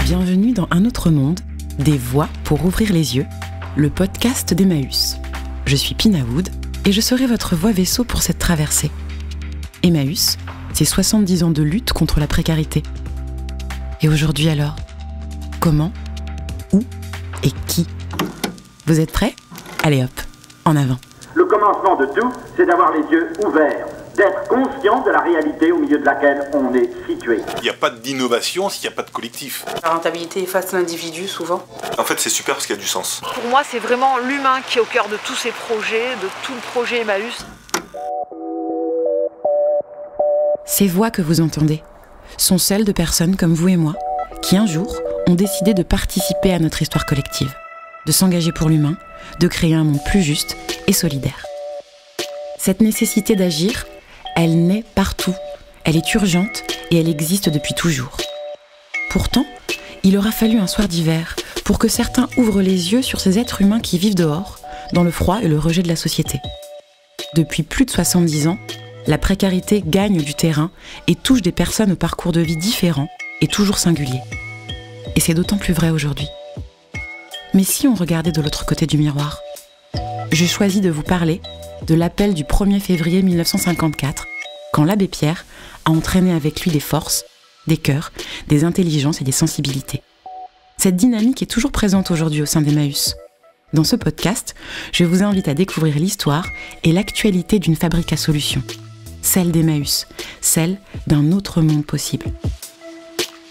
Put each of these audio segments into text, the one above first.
Bienvenue dans Un autre monde, des voix pour ouvrir les yeux, le podcast d'Emmaüs. Je suis Pina Wood et je serai votre voix vaisseau pour cette traversée. Emmaüs, c'est 70 ans de lutte contre la précarité. Et aujourd'hui alors, comment, où et qui? Vous êtes prêts? Allez hop, en avant. Le commencement de tout, c'est d'avoir les yeux ouverts, d'être conscient de la réalité au milieu de laquelle on est situé. Il n'y a pas d'innovation s'il n'y a pas de collectif. La rentabilité efface l'individu souvent. En fait, c'est super parce qu'il y a du sens. Pour moi, c'est vraiment l'humain qui est au cœur de tous ces projets, de tout le projet Emmaüs. Ces voix que vous entendez sont celles de personnes comme vous et moi qui un jour ont décidé de participer à notre histoire collective, de s'engager pour l'humain, de créer un monde plus juste et solidaire. Cette nécessité d'agir, elle naît partout, elle est urgente et elle existe depuis toujours. Pourtant, il aura fallu un soir d'hiver pour que certains ouvrent les yeux sur ces êtres humains qui vivent dehors, dans le froid et le rejet de la société. Depuis plus de 70 ans, la précarité gagne du terrain et touche des personnes au parcours de vie différents et toujours singuliers. Et c'est d'autant plus vrai aujourd'hui. Mais si on regardait de l'autre côté du miroir, j'ai choisi de vous parler de l'appel du 1er février 1954, quand l'abbé Pierre a entraîné avec lui des forces, des cœurs, des intelligences et des sensibilités. Cette dynamique est toujours présente aujourd'hui au sein d'Emmaüs. Dans ce podcast, je vous invite à découvrir l'histoire et l'actualité d'une fabrique à solutions, celle d'Emmaüs, celle d'un autre monde possible.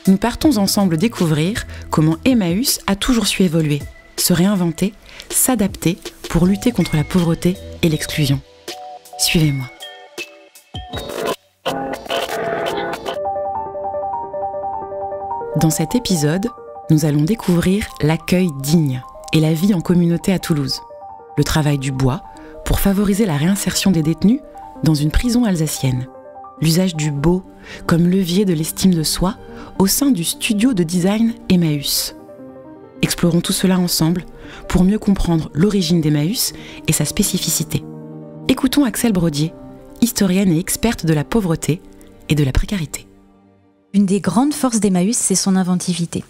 Nous partons ensemble découvrir comment Emmaüs a toujours su évoluer, se réinventer, s'adapter pour lutter contre la pauvreté et l'exclusion. Suivez-moi. Dans cet épisode, nous allons découvrir l'accueil digne et la vie en communauté à Toulouse. Le travail du bois pour favoriser la réinsertion des détenus dans une prison alsacienne. L'usage du beau comme levier de l'estime de soi au sein du studio de design Emmaüs. Explorons tout cela ensemble pour mieux comprendre l'origine d'Emmaüs et sa spécificité. Écoutons Axelle Brodier, historienne et experte de la pauvreté et de la précarité. Une des grandes forces d'Emmaüs, c'est son inventivité.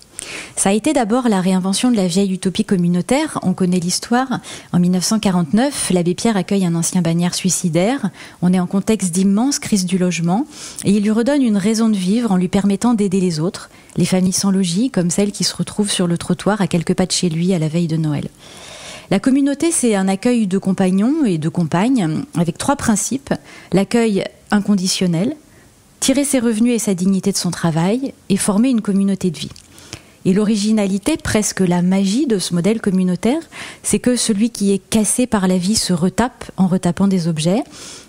Ça a été d'abord la réinvention de la vieille utopie communautaire. On connaît l'histoire. En 1949, l'abbé Pierre accueille un ancien bagnard suicidaire. On est en contexte d'immense crise du logement. Et il lui redonne une raison de vivre en lui permettant d'aider les autres, les familles sans logis, comme celles qui se retrouvent sur le trottoir à quelques pas de chez lui à la veille de Noël. La communauté, c'est un accueil de compagnons et de compagnes avec 3 principes. L'accueil inconditionnel, tirer ses revenus et sa dignité de son travail et former une communauté de vie. Et l'originalité, presque la magie de ce modèle communautaire, c'est que celui qui est cassé par la vie se retape en retapant des objets,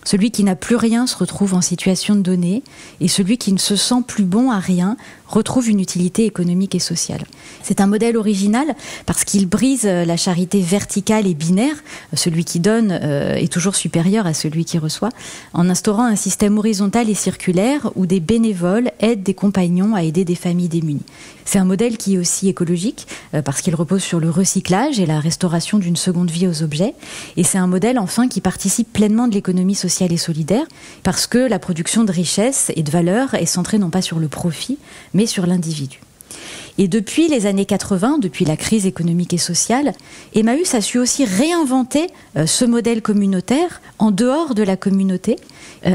celui qui n'a plus rien se retrouve en situation de donner, et celui qui ne se sent plus bon à rien retrouve une utilité économique et sociale. C'est un modèle original parce qu'il brise la charité verticale et binaire, celui qui donne est toujours supérieur à celui qui reçoit, en instaurant un système horizontal et circulaire où des bénévoles aident des compagnons à aider des familles démunies. C'est un modèle qui est aussi écologique parce qu'il repose sur le recyclage et la restauration d'une seconde vie aux objets, et c'est un modèle enfin qui participe pleinement de l'économie sociale et solidaire parce que la production de richesse et de valeur est centrée non pas sur le profit, mais sur l'individu. Et depuis les années 80, depuis la crise économique et sociale, Emmaüs a su aussi réinventer ce modèle communautaire en dehors de la communauté,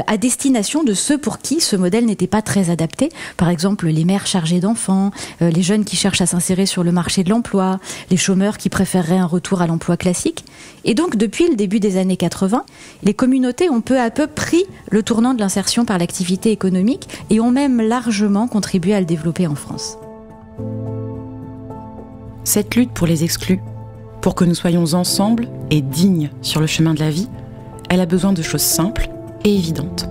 à destination de ceux pour qui ce modèle n'était pas très adapté. Par exemple, les mères chargées d'enfants, les jeunes qui cherchent à s'insérer sur le marché de l'emploi, les chômeurs qui préféreraient un retour à l'emploi classique. Et donc, depuis le début des années 80, les communautés ont peu à peu pris le tournant de l'insertion par l'activité économique et ont même largement contribué à le développer en France. Cette lutte pour les exclus, pour que nous soyons ensemble et dignes sur le chemin de la vie, elle a besoin de choses simples et évidentes.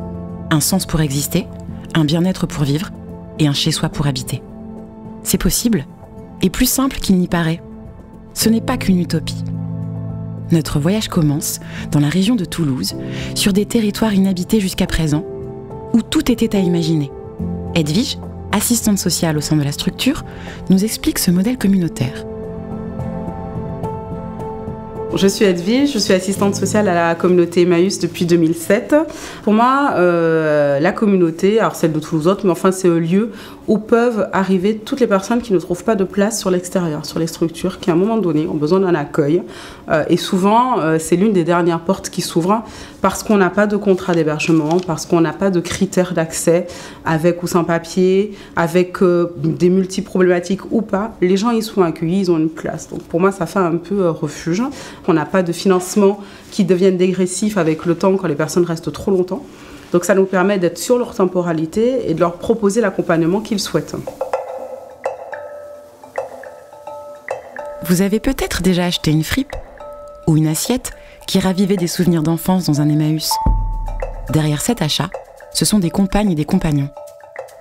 Un sens pour exister, un bien-être pour vivre et un chez-soi pour habiter. C'est possible et plus simple qu'il n'y paraît. Ce n'est pas qu'une utopie. Notre voyage commence dans la région de Toulouse, sur des territoires inhabités jusqu'à présent, où tout était à imaginer. Edwige, assistante sociale au sein de la structure, nous explique ce modèle communautaire. Je suis Edwige, je suis assistante sociale à la communauté Emmaüs depuis 2007. Pour moi, la communauté, alors celle de Toulouse, mais enfin c'est un lieu où peuvent arriver toutes les personnes qui ne trouvent pas de place sur l'extérieur, sur les structures, qui à un moment donné ont besoin d'un accueil. Et souvent, c'est l'une des dernières portes qui s'ouvrent parce qu'on n'a pas de contrat d'hébergement, parce qu'on n'a pas de critères d'accès, avec ou sans papier, avec des multi-problématiques ou pas. Les gens, ils sont accueillis, ils ont une place. Donc pour moi, ça fait un peu refuge. On n'a pas de financement qui devienne dégressif avec le temps quand les personnes restent trop longtemps. Donc ça nous permet d'être sur leur temporalité et de leur proposer l'accompagnement qu'ils souhaitent. Vous avez peut-être déjà acheté une fripe ou une assiette qui ravivait des souvenirs d'enfance dans un Emmaüs. Derrière cet achat, ce sont des compagnes et des compagnons.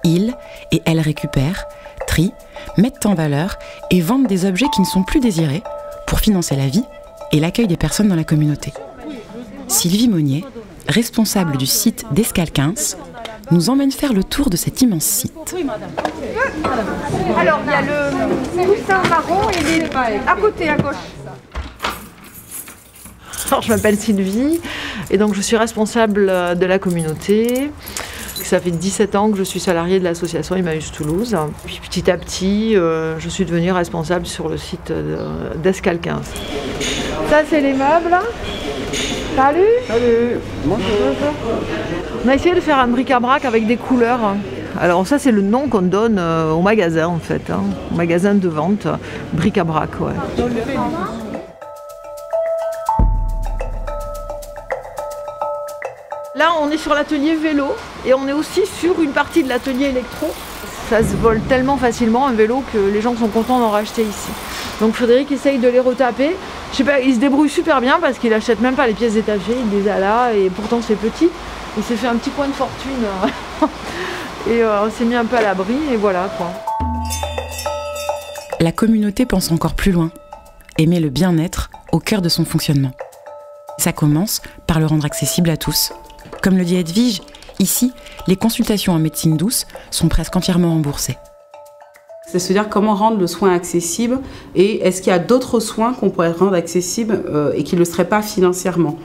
Ils et elles récupèrent, trient, mettent en valeur et vendent des objets qui ne sont plus désirés pour financer la vie et l'accueil des personnes dans la communauté. Sylvie Monnier, responsable du site d'Escale 15, nous emmène faire le tour de cet immense site. Alors, il y a le coussin marron et il est à côté, à gauche. Alors, je m'appelle Sylvie et donc je suis responsable de la communauté. Ça fait 17 ans que je suis salariée de l'association Emmaüs Toulouse. Puis petit à petit, je suis devenue responsable sur le site d'Escale 15. Ça, c'est les meubles. Salut. Salut. Bonjour. On a essayé de faire un bric-à-brac avec des couleurs. Alors ça, c'est le nom qu'on donne au magasin, en fait. Au magasin de vente, bric-à-brac, ouais. Là, on est sur l'atelier vélo et on est aussi sur une partie de l'atelier électro. Ça se vole tellement facilement, un vélo, que les gens sont contents d'en racheter ici. Donc Frédéric essaye de les retaper. Je sais pas, il se débrouille super bien parce qu'il achète même pas les pièces détachées, il les a là et pourtant c'est petit. Il s'est fait un petit coin de fortune et on s'est mis un peu à l'abri et voilà quoi. La communauté pense encore plus loin et met le bien-être au cœur de son fonctionnement. Ça commence par le rendre accessible à tous. Comme le dit Edwige, ici, les consultations en médecine douce sont presque entièrement remboursées. C'est se dire comment rendre le soin accessible et est-ce qu'il y a d'autres soins qu'on pourrait rendre accessibles et qui ne le seraient pas financièrement,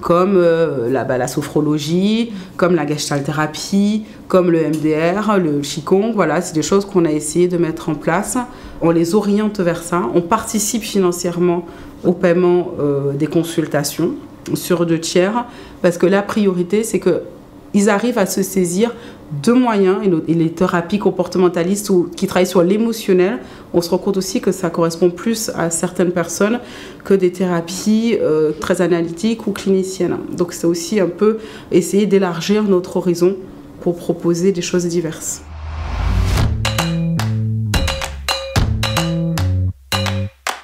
comme la sophrologie, comme la gestalt-thérapie, comme le MDR, le Qigong. Voilà, c'est des choses qu'on a essayé de mettre en place. On les oriente vers ça, on participe financièrement au paiement des consultations sur 2 tiers, parce que la priorité, c'est qu'ils arrivent à se saisir de moyens, et les thérapies comportementalistes qui travaillent sur l'émotionnel, on se rend compte aussi que ça correspond plus à certaines personnes que des thérapies très analytiques ou cliniciennes. Donc c'est aussi un peu essayer d'élargir notre horizon pour proposer des choses diverses.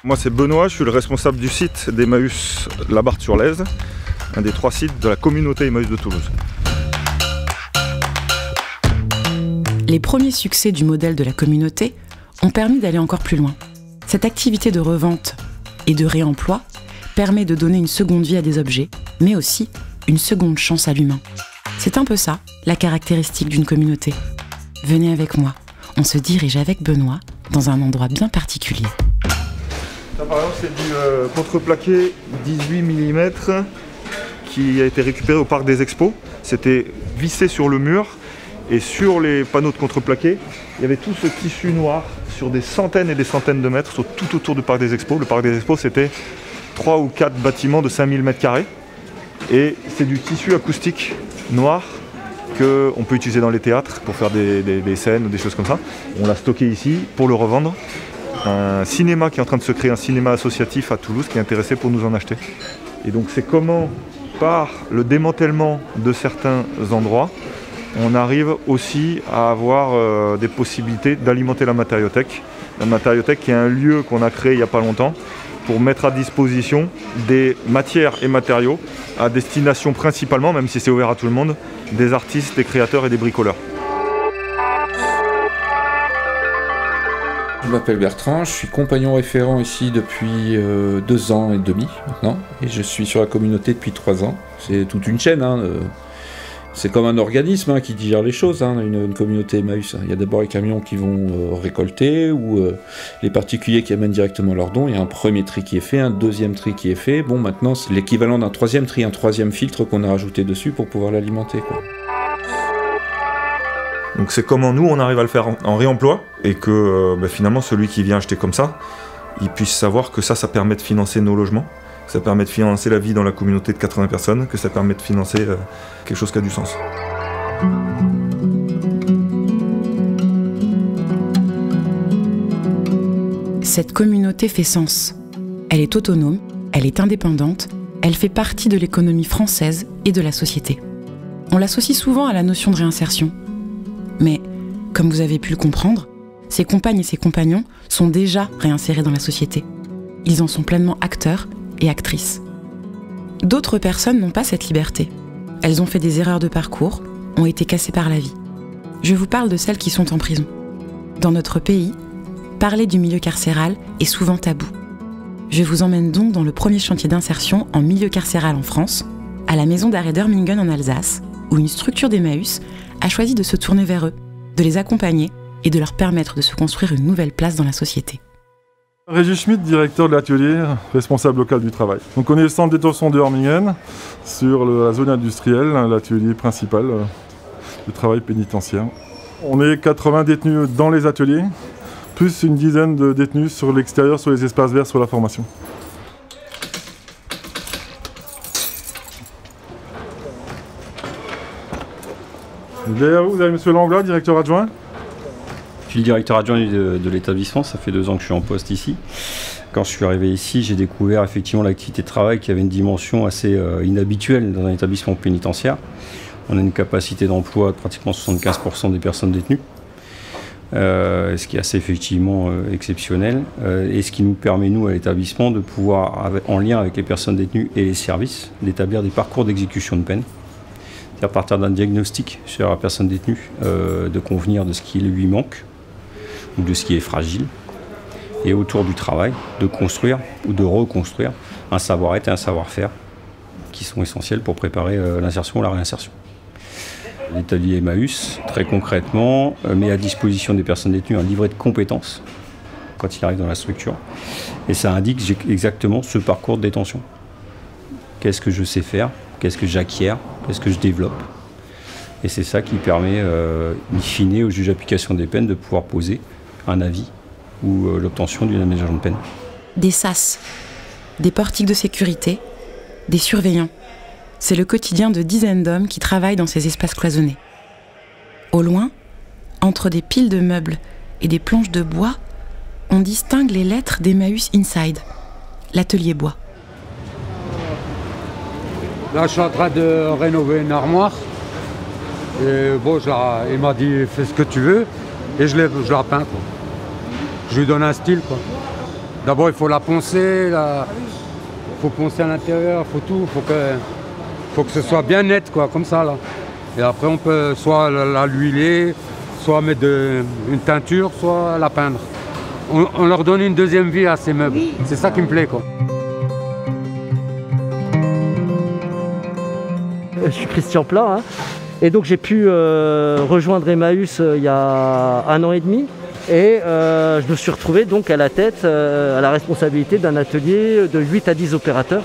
Moi c'est Benoît, je suis le responsable du site d'Emmaüs La Barthe-sur-Lèze, un des 3 sites de la communauté Emmaüs de Toulouse. Les premiers succès du modèle de la communauté ont permis d'aller encore plus loin. Cette activité de revente et de réemploi permet de donner une seconde vie à des objets, mais aussi une seconde chance à l'humain. C'est un peu ça, la caractéristique d'une communauté. Venez avec moi, on se dirige avec Benoît dans un endroit bien particulier. Ça, par exemple, c'est du contreplaqué 18 mm qui a été récupéré au parc des Expos. C'était vissé sur le mur et sur les panneaux de contreplaqué, il y avait tout ce tissu noir sur des centaines et des centaines de mètres tout autour du parc des Expos. Le parc des Expos, c'était 3 ou 4 bâtiments de 5000 m². Et c'est du tissu acoustique noir qu'on peut utiliser dans les théâtres pour faire des scènes ou des choses comme ça. On l'a stocké ici pour le revendre. Un cinéma qui est en train de se créer, un cinéma associatif à Toulouse qui est intéressé pour nous en acheter. Et donc c'est comment, par le démantèlement de certains endroits, on arrive aussi à avoir des possibilités d'alimenter la matériothèque. La matériothèque qui est un lieu qu'on a créé il n'y a pas longtemps pour mettre à disposition des matières et matériaux à destination principalement, même si c'est ouvert à tout le monde, des artistes, des créateurs et des bricoleurs. Je m'appelle Bertrand, je suis compagnon référent ici depuis 2 ans et demi maintenant, et je suis sur la communauté depuis 3 ans. C'est toute une chaîne, hein. C'est comme un organisme qui digère les choses, une communauté Emmaüs. Il y a d'abord les camions qui vont récolter, ou les particuliers qui amènent directement leurs dons. Il y a un premier tri qui est fait, un deuxième tri qui est fait. Bon, maintenant, c'est l'équivalent d'un troisième tri, un troisième filtre qu'on a rajouté dessus pour pouvoir l'alimenter, quoi. Donc c'est comment nous, on arrive à le faire en réemploi, et que finalement, celui qui vient acheter comme ça, il puisse savoir que ça permet de financer nos logements. Ça permet de financer la vie dans la communauté de 80 personnes, que ça permet de financer quelque chose qui a du sens. Cette communauté fait sens. Elle est autonome, elle est indépendante, elle fait partie de l'économie française et de la société. On l'associe souvent à la notion de réinsertion. Mais, comme vous avez pu le comprendre, ses compagnes et ses compagnons sont déjà réinsérés dans la société. Ils en sont pleinement acteurs et actrices. D'autres personnes n'ont pas cette liberté. Elles ont fait des erreurs de parcours, ont été cassées par la vie. Je vous parle de celles qui sont en prison. Dans notre pays, parler du milieu carcéral est souvent tabou. Je vous emmène donc dans le premier chantier d'insertion en milieu carcéral en France, à la maison d'arrêt d'Örmingen en Alsace, où une structure d'Emmaüs a choisi de se tourner vers eux, de les accompagner et de leur permettre de se construire une nouvelle place dans la société. Régis Schmitt, directeur de l'atelier, responsable local du travail. Donc on est le centre de détention de Örmingen, sur la zone industrielle, l'atelier principal du travail pénitentiaire. On est 80 détenus dans les ateliers, plus une dizaine de détenus sur l'extérieur, sur les espaces verts, sur la formation. Derrière vous avez M. Langlois, directeur adjoint. Je suis le directeur adjoint de l'établissement, ça fait 2 ans que je suis en poste ici. Quand je suis arrivé ici, j'ai découvert effectivement l'activité de travail qui avait une dimension assez inhabituelle dans un établissement pénitentiaire. On a une capacité d'emploi de pratiquement 75% des personnes détenues, ce qui est assez effectivement exceptionnel, et ce qui nous permet, nous, à l'établissement, de pouvoir, en lien avec les personnes détenues et les services, d'établir des parcours d'exécution de peine. C'est à partir d'un diagnostic sur la personne détenue, de convenir de ce qui lui manque, ou de ce qui est fragile, et autour du travail, de construire ou de reconstruire un savoir-être et un savoir-faire qui sont essentiels pour préparer l'insertion ou la réinsertion. L'atelier Emmaüs, très concrètement, met à disposition des personnes détenues un livret de compétences quand il arrive dans la structure, et ça indique exactement ce parcours de détention. Qu'est-ce que je sais faire, qu'est-ce que j'acquiers, qu'est-ce que je développe. Et c'est ça qui permet, in fine, au juge d'application des peines de pouvoir poser un avis ou l'obtention d'une aménagement de peine. Des sas, des portiques de sécurité, des surveillants. C'est le quotidien de dizaines d'hommes qui travaillent dans ces espaces cloisonnés. Au loin, entre des piles de meubles et des planches de bois, on distingue les lettres d'Emmaüs Inside, l'atelier bois. Là, je suis en train de rénover une armoire. Et bon, il m'a dit fais ce que tu veux et je la peins, quoi. Je lui donne un style, quoi. D'abord il faut la poncer, il faut poncer à l'intérieur, faut tout, faut que ce soit bien net, quoi, comme ça là. Et après on peut soit l'huiler, soit mettre une teinture, soit la peindre. On leur donne une deuxième vie à ces meubles. C'est ça qui me plaît, quoi. Je suis Christian Plat, et donc j'ai pu rejoindre Emmaüs il y a 1 an et demi, et je me suis retrouvé donc à la tête, à la responsabilité d'un atelier de 8 à 10 opérateurs.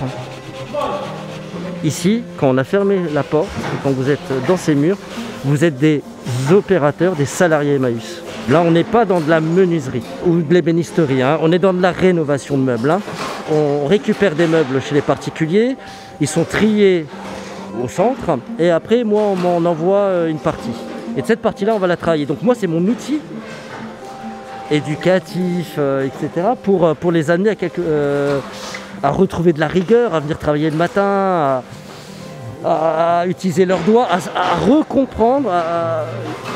Ici, quand on a fermé la porte, quand vous êtes dans ces murs, vous êtes des opérateurs, des salariés Emmaüs. Là, on n'est pas dans de la menuiserie ou de l'ébénisterie, on est dans de la rénovation de meubles. On récupère des meubles chez les particuliers, ils sont triés au centre, et après moi on m'en envoie une partie, et de cette partie là on va la travailler. Donc moi c'est mon outil éducatif, etc. pour les amener à retrouver de la rigueur, à venir travailler le matin, à utiliser leurs doigts, à recomprendre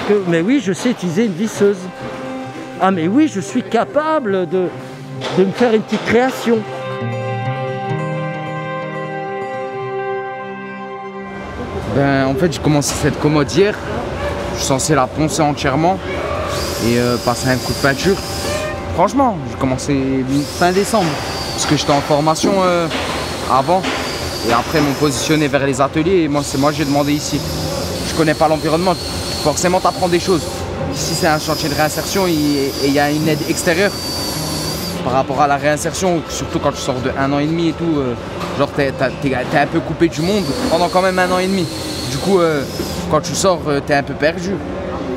que mais oui, je sais utiliser une visseuse, ah mais oui, je suis capable de me faire une petite création. En fait, j'ai commencé cette commode hier. Je suis censé la poncer entièrement et passer un coup de peinture. Franchement, j'ai commencé fin décembre parce que j'étais en formation avant, et après ils m'ont positionné vers les ateliers et moi j'ai demandé ici. tu connais pas l'environnement, forcément tu apprends des choses. Si c'est un chantier de réinsertion et il y a une aide extérieure par rapport à la réinsertion, surtout quand tu sors de 1 an et demi et tout, genre t'es un peu coupé du monde pendant quand même 1 an et demi. Du coup, quand tu sors, t'es un peu perdu.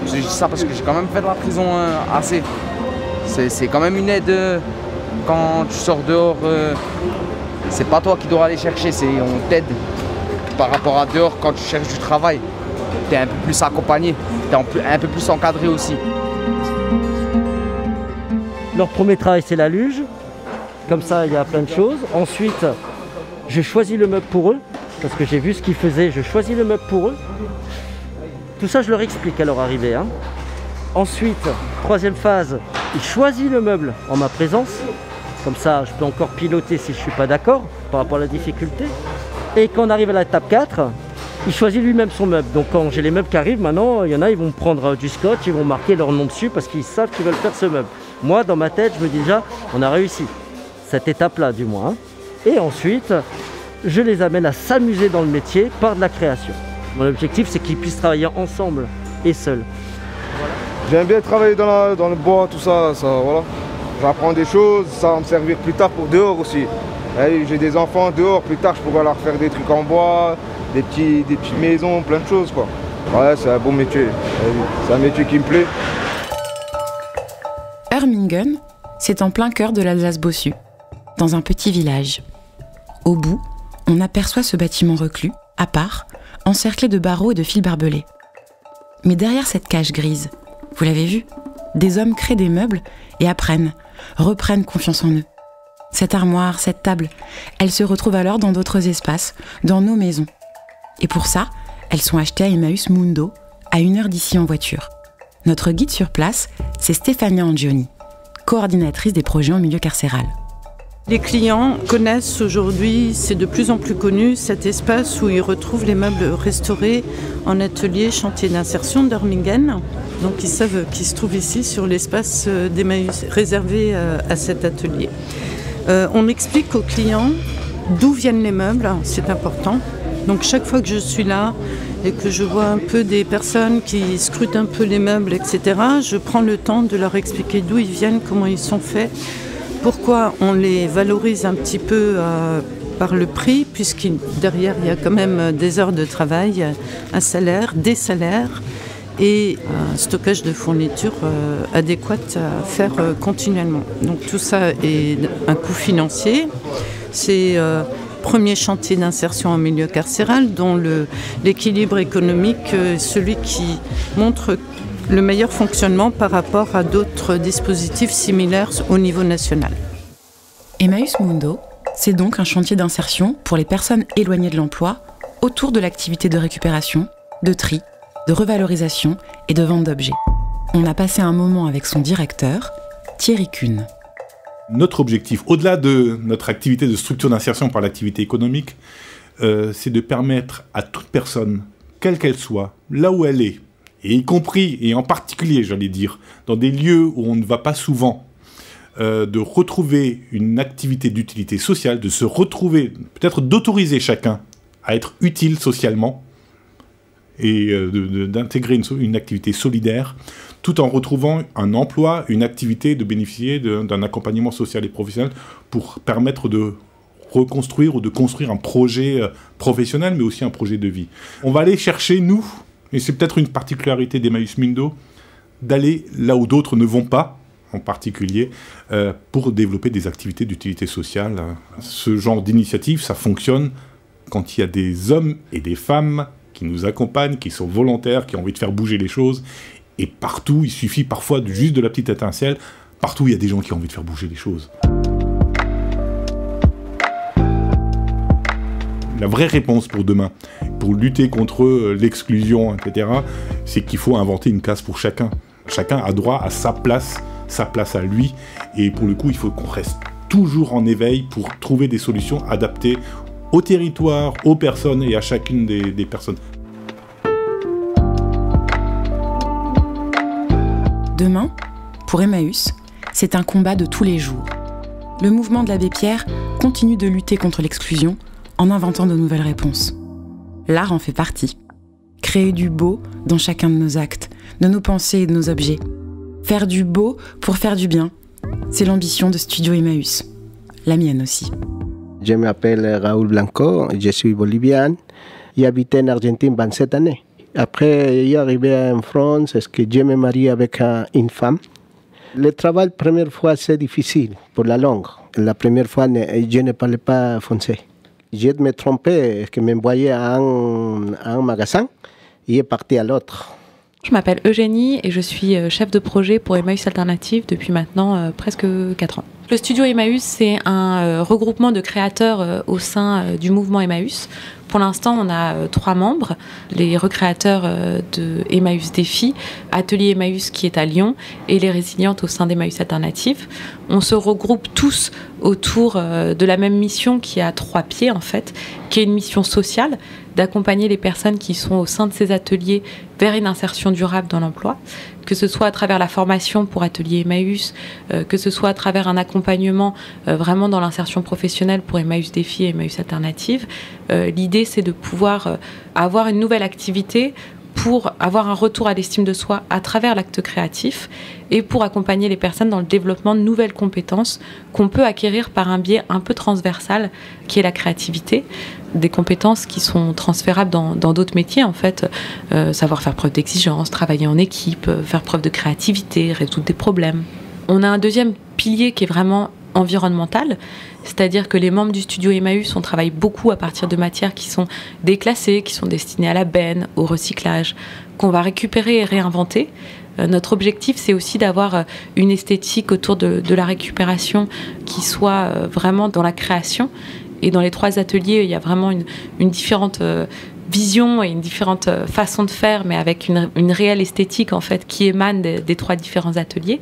Je dis ça parce que j'ai quand même fait de la prison assez. C'est quand même une aide quand tu sors dehors. C'est pas toi qui dois aller chercher, on t'aide. Par rapport à dehors, quand tu cherches du travail, t'es un peu plus accompagné, t'es un peu plus encadré aussi. Leur premier travail, c'est la luge. Comme ça, il y a plein de choses. Ensuite, je choisis le meuble pour eux, parce que j'ai vu ce qu'ils faisaient, je choisis le meuble pour eux. Tout ça, je leur explique à leur arrivée. Hein. Ensuite, troisième phase, ils choisissent le meuble en ma présence. Comme ça, je peux encore piloter si je ne suis pas d'accord par rapport à la difficulté. Et quand on arrive à l'étape 4, il choisit lui-même son meuble. Donc quand j'ai les meubles qui arrivent, maintenant, il y en a, ils vont prendre du scotch, ils vont marquer leur nom dessus parce qu'ils savent qu'ils veulent faire ce meuble. Moi, dans ma tête, je me dis déjà, on a réussi. Cette étape-là, du moins. Hein. Et ensuite, je les amène à s'amuser dans le métier par de la création. Mon objectif, c'est qu'ils puissent travailler ensemble et seuls. J'aime bien travailler dans le bois, tout ça, voilà. J'apprends des choses, ça va me servir plus tard pour dehors aussi. J'ai des enfants dehors, plus tard je pourrai leur faire des trucs en bois, des petites maisons, plein de choses quoi. Ouais, c'est un bon métier, c'est un métier qui me plaît. Ermingen, c'est en plein cœur de l'Alsace bossue, dans un petit village. Au bout, on aperçoit ce bâtiment reclus, à part, encerclé de barreaux et de fils barbelés. Mais derrière cette cage grise, vous l'avez vu, des hommes créent des meubles et apprennent, reprennent confiance en eux. Cette armoire, cette table, elles se retrouvent alors dans d'autres espaces, dans nos maisons. Et pour ça, elles sont achetées à Emmaüs Mundo, à 1 heure d'ici en voiture. Notre guide sur place, c'est Stefania Angioni, coordinatrice des projets en milieu carcéral. Les clients connaissent aujourd'hui, c'est de plus en plus connu, cet espace où ils retrouvent les meubles restaurés en atelier chantier d'insertion d'Ermingen. Donc ils savent qu'ils se trouvent ici sur l'espace d'Emmaüs réservé à cet atelier. On explique aux clients d'où viennent les meubles, c'est important. Donc chaque fois que je suis là et que je vois un peu des personnes qui scrutent un peu les meubles, etc., je prends le temps de leur expliquer d'où ils viennent, comment ils sont faits, pourquoi on les valorise un petit peu par le prix, puisque derrière il y a quand même des heures de travail, un salaire, des salaires et un stockage de fournitures adéquat à faire continuellement. Donc tout ça est un coût financier. C'est premier chantier d'insertion en milieu carcéral dont l'équilibre économique est celui qui montre le meilleur fonctionnement par rapport à d'autres dispositifs similaires au niveau national. Emmaüs Mundo, c'est donc un chantier d'insertion pour les personnes éloignées de l'emploi autour de l'activité de récupération, de tri, de revalorisation et de vente d'objets. On a passé un moment avec son directeur, Thierry Kuhn. Notre objectif, au-delà de notre activité de structure d'insertion par l'activité économique, c'est de permettre à toute personne, quelle qu'elle soit, là où elle est, et y compris, et en particulier, j'allais dire, dans des lieux où on ne va pas souvent, de retrouver une activité d'utilité sociale, de se retrouver, peut-être d'autoriser chacun à être utile socialement, et d'intégrer une activité solidaire, tout en retrouvant un emploi, une activité, de bénéficier d'un accompagnement social et professionnel pour permettre de reconstruire ou de construire un projet professionnel, mais aussi un projet de vie. On va aller chercher, nous, et c'est peut-être une particularité d'Emmaüs Mundo, d'aller là où d'autres ne vont pas, en particulier, pour développer des activités d'utilité sociale. Ce genre d'initiative, ça fonctionne quand il y a des hommes et des femmes qui nous accompagnent, qui sont volontaires, qui ont envie de faire bouger les choses. Et partout, il suffit parfois juste de la petite étincelle. Partout, il y a des gens qui ont envie de faire bouger les choses. La vraie réponse pour demain, pour lutter contre l'exclusion, etc., c'est qu'il faut inventer une case pour chacun. Chacun a droit à sa place à lui. Et pour le coup, il faut qu'on reste toujours en éveil pour trouver des solutions adaptées au territoire, aux personnes et à chacune des personnes. Demain, pour Emmaüs, c'est un combat de tous les jours. Le mouvement de l'abbé Pierre continue de lutter contre l'exclusion en inventant de nouvelles réponses. L'art en fait partie. créer du beau dans chacun de nos actes, de nos pensées et de nos objets. Faire du beau pour faire du bien, c'est l'ambition de Studio Emmaüs. La mienne aussi. Je m'appelle Raoul Blanco, je suis bolivien. J'ai habité en Argentine 27 années. Après, je suis arrivé en France parce que je me marie avec une femme. Le travail, la première fois, c'est difficile pour la langue. La première fois, je ne parlais pas français. Je me trompais, parce que m'envoyais à un magasin et est parti à l'autre. Je m'appelle Eugénie et je suis chef de projet pour Emmaüs Alternative depuis maintenant presque 4 ans. Le studio Emmaüs, c'est un regroupement de créateurs au sein du mouvement Emmaüs. Pour l'instant, on a 3 membres, les recréateurs de Emmaüs Défi, Atelier Emmaüs qui est à Lyon et les résilientes au sein d'Emmaüs Alternative. On se regroupe tous autour de la même mission qui a 3 pieds en fait, qui est une mission sociale, d'accompagner les personnes qui sont au sein de ces ateliers vers une insertion durable dans l'emploi, que ce soit à travers la formation pour Atelier Emmaüs, que ce soit à travers un accompagnement vraiment dans l'insertion professionnelle pour Emmaüs Défi et Emmaüs Alternative. L'idée, c'est de pouvoir avoir une nouvelle activité pour avoir un retour à l'estime de soi à travers l'acte créatif et pour accompagner les personnes dans le développement de nouvelles compétences qu'on peut acquérir par un biais un peu transversal qui est la créativité. Des compétences qui sont transférables dans d'autres métiers en fait, savoir faire preuve d'exigence, travailler en équipe, faire preuve de créativité, résoudre des problèmes. On a un deuxième pilier qui est vraiment environnemental, c'est-à-dire que les membres du studio Emmaüs, on travaille beaucoup à partir de matières qui sont déclassées, qui sont destinées à la benne, au recyclage, qu'on va récupérer et réinventer. Notre objectif, c'est aussi d'avoir une esthétique autour de la récupération qui soit vraiment dans la création. Et dans les 3 ateliers, il y a vraiment une différente vision et une différente façon de faire, mais avec une réelle esthétique en fait qui émane des 3 différents ateliers.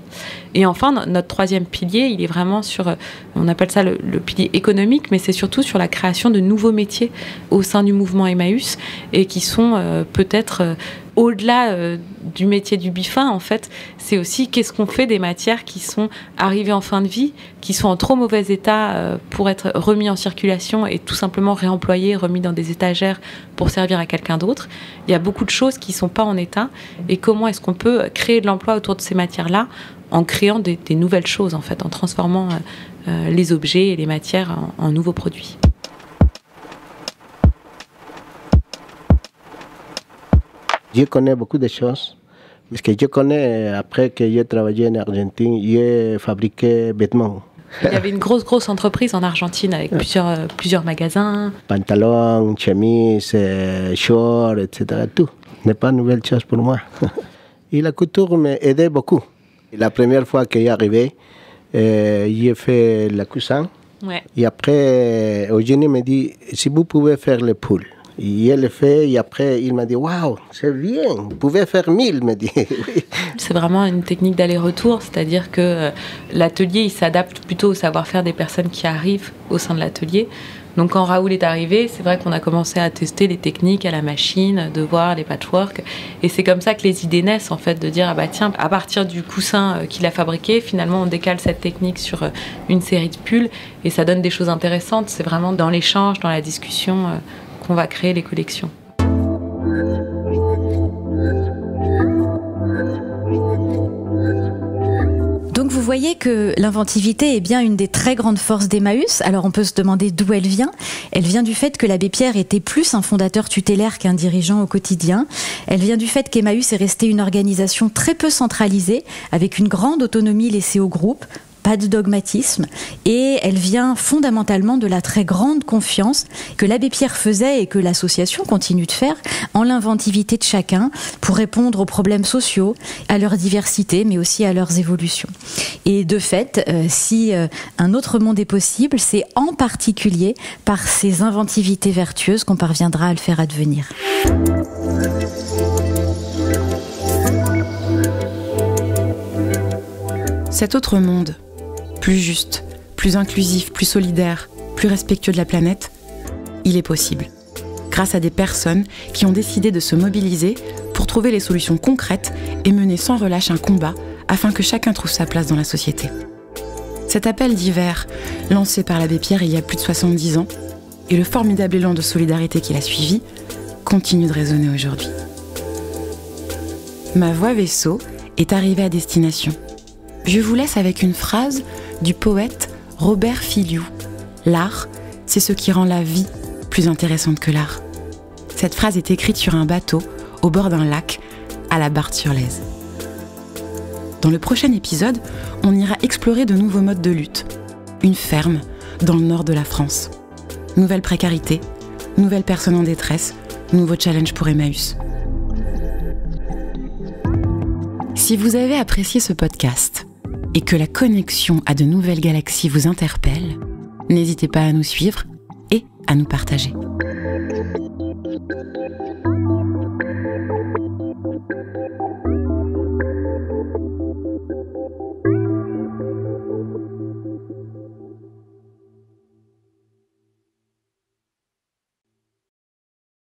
Et enfin, notre 3e pilier, il est vraiment sur, on appelle ça le pilier économique, mais c'est surtout sur la création de nouveaux métiers au sein du mouvement Emmaüs et qui sont peut-être au-delà du métier du BIFIN, en fait, c'est aussi qu'est-ce qu'on fait des matières qui sont arrivées en fin de vie, qui sont en trop mauvais état pour être remis en circulation et tout simplement réemployées, remis dans des étagères pour servir à quelqu'un d'autre. Il y a beaucoup de choses qui ne sont pas en état. Et comment est-ce qu'on peut créer de l'emploi autour de ces matières-là en créant des nouvelles choses, en fait, en transformant les objets et les matières en nouveaux produits. Je connais beaucoup de choses, parce que je connais, après que j'ai travaillé en Argentine, j'ai fabriqué vêtements. Il y avait une grosse entreprise en Argentine avec plusieurs magasins. Pantalons, chemises, shorts, etc. Tout. Ce n'est pas une nouvelle chose pour moi. Et la couture m'a aidé beaucoup. La première fois que j'arrivais, j'ai fait la coussin. Ouais. Et après, Eugénie me dit, si vous pouvez faire le pull. Et elle le fait, et après, il m'a dit, waouh, c'est bien, vous pouvez faire 1000, me dit. C'est vraiment une technique d'aller-retour, c'est-à-dire que l'atelier, il s'adapte plutôt au savoir-faire des personnes qui arrivent au sein de l'atelier. Donc quand Raoul est arrivé, c'est vrai qu'on a commencé à tester les techniques à la machine, de voir les patchwork. Et c'est comme ça que les idées naissent, en fait, de dire, ah bah tiens, à partir du coussin qu'il a fabriqué, finalement, on décale cette technique sur une série de pulls. Et ça donne des choses intéressantes. C'est vraiment dans l'échange, dans la discussion, qu'on va créer les collections. Donc vous voyez que l'inventivité est bien une des très grandes forces d'Emmaüs. Alors on peut se demander d'où elle vient. Elle vient du fait que l'abbé Pierre était plus un fondateur tutélaire qu'un dirigeant au quotidien. Elle vient du fait qu'Emmaüs est resté une organisation très peu centralisée, avec une grande autonomie laissée au groupe, pas de dogmatisme, et elle vient fondamentalement de la très grande confiance que l'abbé Pierre faisait et que l'association continue de faire en l'inventivité de chacun pour répondre aux problèmes sociaux, à leur diversité, mais aussi à leurs évolutions. Et de fait, si un autre monde est possible, c'est en particulier par ces inventivités vertueuses qu'on parviendra à le faire advenir. Cet autre monde, plus juste, plus inclusif, plus solidaire, plus respectueux de la planète, il est possible. Grâce à des personnes qui ont décidé de se mobiliser pour trouver les solutions concrètes et mener sans relâche un combat afin que chacun trouve sa place dans la société. Cet appel d'hiver, lancé par l'abbé Pierre il y a plus de 70 ans, et le formidable élan de solidarité qui l'a suivi, continue de résonner aujourd'hui. Ma voix vaisseau est arrivée à destination. Je vous laisse avec une phrase du poète Robert Filliou. L'art, c'est ce qui rend la vie plus intéressante que l'art. Cette phrase est écrite sur un bateau au bord d'un lac à la Barthe-sur-Lèze. Dans le prochain épisode, on ira explorer de nouveaux modes de lutte. Une ferme dans le nord de la France. Nouvelle précarité, nouvelles personnes en détresse, nouveau challenge pour Emmaüs. Si vous avez apprécié ce podcast et que la connexion à de nouvelles galaxies vous interpelle, n'hésitez pas à nous suivre et à nous partager.